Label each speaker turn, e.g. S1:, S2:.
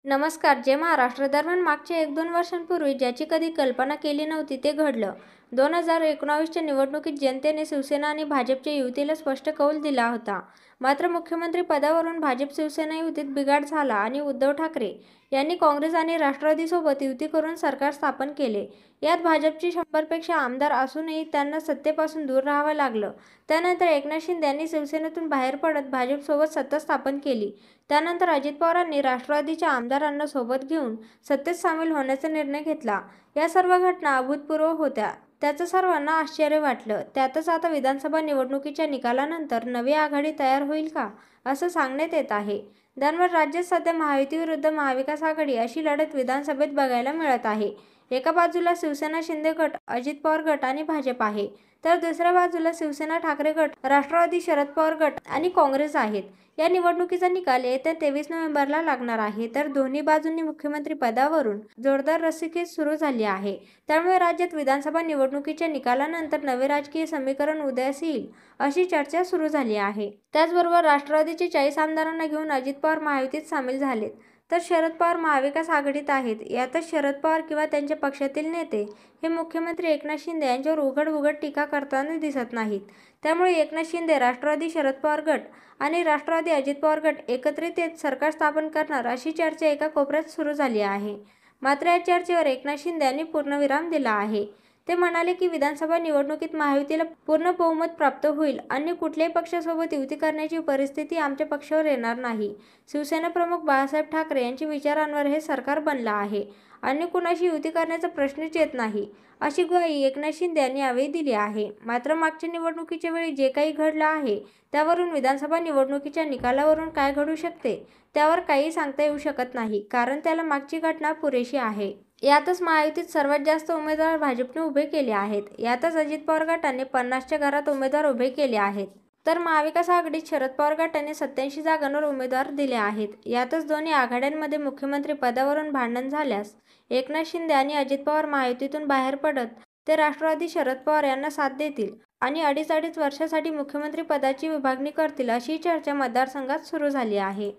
S1: नमस्कार. जय महाराष्ट्र. दरम्यान मागच्या 1-2 वर्षांपूर्वी ज्याची कधी कल्पना केली नव्हती ते घडलं. 2019च्या निवडणुकीत जनतेने शिवसेना आणि भाजपच्या युतीला स्पष्ट कौल दिला होता. मात्र मुख्यमंत्री पदावरून भाजप-शिवसेना युतीत बिघाड झाला आणि उद्धव ठाकरे यांनी काँग्रेस आणि राष्ट्रवादीसोबत युती करून सरकार स्थापन केले. यात भाजपचे 100 पेक्षा आमदार असूनही त्यांना सत्तेपासून दूर राहावं लागलं. त्यानंतर एकनाथ शिंदे यांनी शिवसेनेतून बाहेर पडत भाजपसोबत सत्ता स्थापन केली. त्यानंतर अजित पवारांनी राष्ट्रवादीच्या आमदारांना सोबत घेऊन सत्तेत सामील होण्याचा निर्णय घेतला. या सर्व घटना अभूतपूर्व होत्या. त्याचं सर्वांना आश्चर्य वाटलं. त्यातच आता विधानसभा निवडणुकीच्या निकालानंतर नवी आघाडी तयार होईल का, असं सांगण्यात येत आहे. दरम्यान राज्यात सध्या महायुती विरुद्ध महाविकास आघाडी अशी लढत विधानसभेत बघायला मिळत आहे. एका बाजूला शिवसेना शिंदे गट, अजित पवार गट आणि भाजप आहे, तर दुसऱ्या बाजूला शिवसेना ठाकरे गट, राष्ट्रवादी शरद पवार गट आणि काँग्रेस आहेत. या निवडणुकीचा निकाल येत्या 23 नोव्हेंबरला लागणार आहे. तर दोन्ही बाजूंनी मुख्यमंत्री पदावरून जोरदार रस्सीखेच सुरू झाली आहे. त्यामुळे राज्यात विधानसभा निवडणुकीच्या निकालानंतर नवे राजकीय समीकरण उदयास येईल अशी चर्चा सुरू झाली आहे. त्याचबरोबर राष्ट्रवादीचे 40 आमदारांना घेऊन अजित पवार महायुतीत सामील झालेत, तर शरद पवार महाविकास आघाडीत आहेत. यातच शरद पवार किंवा त्यांच्या पक्षातील नेते हे मुख्यमंत्री एकनाथ शिंदे यांच्यावर उघड टीका करताना दिसत नाहीत. त्यामुळे एकनाथ शिंदे राष्ट्रवादी शरद पवार गट आणि राष्ट्रवादी अजित पवार गट एकत्रित येत सरकार स्थापन करणार अशी चर्चा एका कोपऱ्यात सुरू झाली आहे. मात्र या चर्चेवर एकनाथ शिंदे यांनी पूर्णविराम दिला आहे. ते म्हणाले की विधानसभा निवडणुकीत महायुतीला पूर्ण बहुमत प्राप्त होईल. अन्य कुठल्याही पक्षासोबत युती करण्याची परिस्थिती आमच्या पक्षावर येणार नाही. शिवसेना प्रमुख बाळासाहेब ठाकरे यांच्या विचारांवर हे सरकार बनलं आहे. अन्य कुणाशी युती करण्याचा प्रश्नच येत नाही, अशी ग्वाही एकनाथ शिंदे यांनी यावेळी दिली आहे. मात्र मागच्या निवडणुकीच्या वेळी जे काही घडलं आहे त्यावरून विधानसभा निवडणुकीच्या निकालावरून काय घडू शकते त्यावर काही सांगता येऊ शकत नाही, कारण त्याला मागची घटना पुरेशी आहे. यातच महायुतीत सर्वात जास्त उमेदवार भाजपने उभे केले आहेत. यातच अजित पवार गटाने 50च्या घरात उमेदवार उभे केले आहेत, तर महाविकास आघाडीत शरद पवार गटाने 87 जागांवर उमेदवार दिले आहेत. यातच दोन्ही आघाड्यांमध्ये मुख्यमंत्री पदावरून भांडण झाल्यास एकनाथ शिंदे आणि अजित पवार महायुतीतून बाहेर पडत ते राष्ट्रवादी शरद पवार यांना साथ देतील आणि अडीच वर्षासाठी मुख्यमंत्री पदाची विभागणी करतील अशी चर्चा मतदारसंघात सुरू झाली आहे.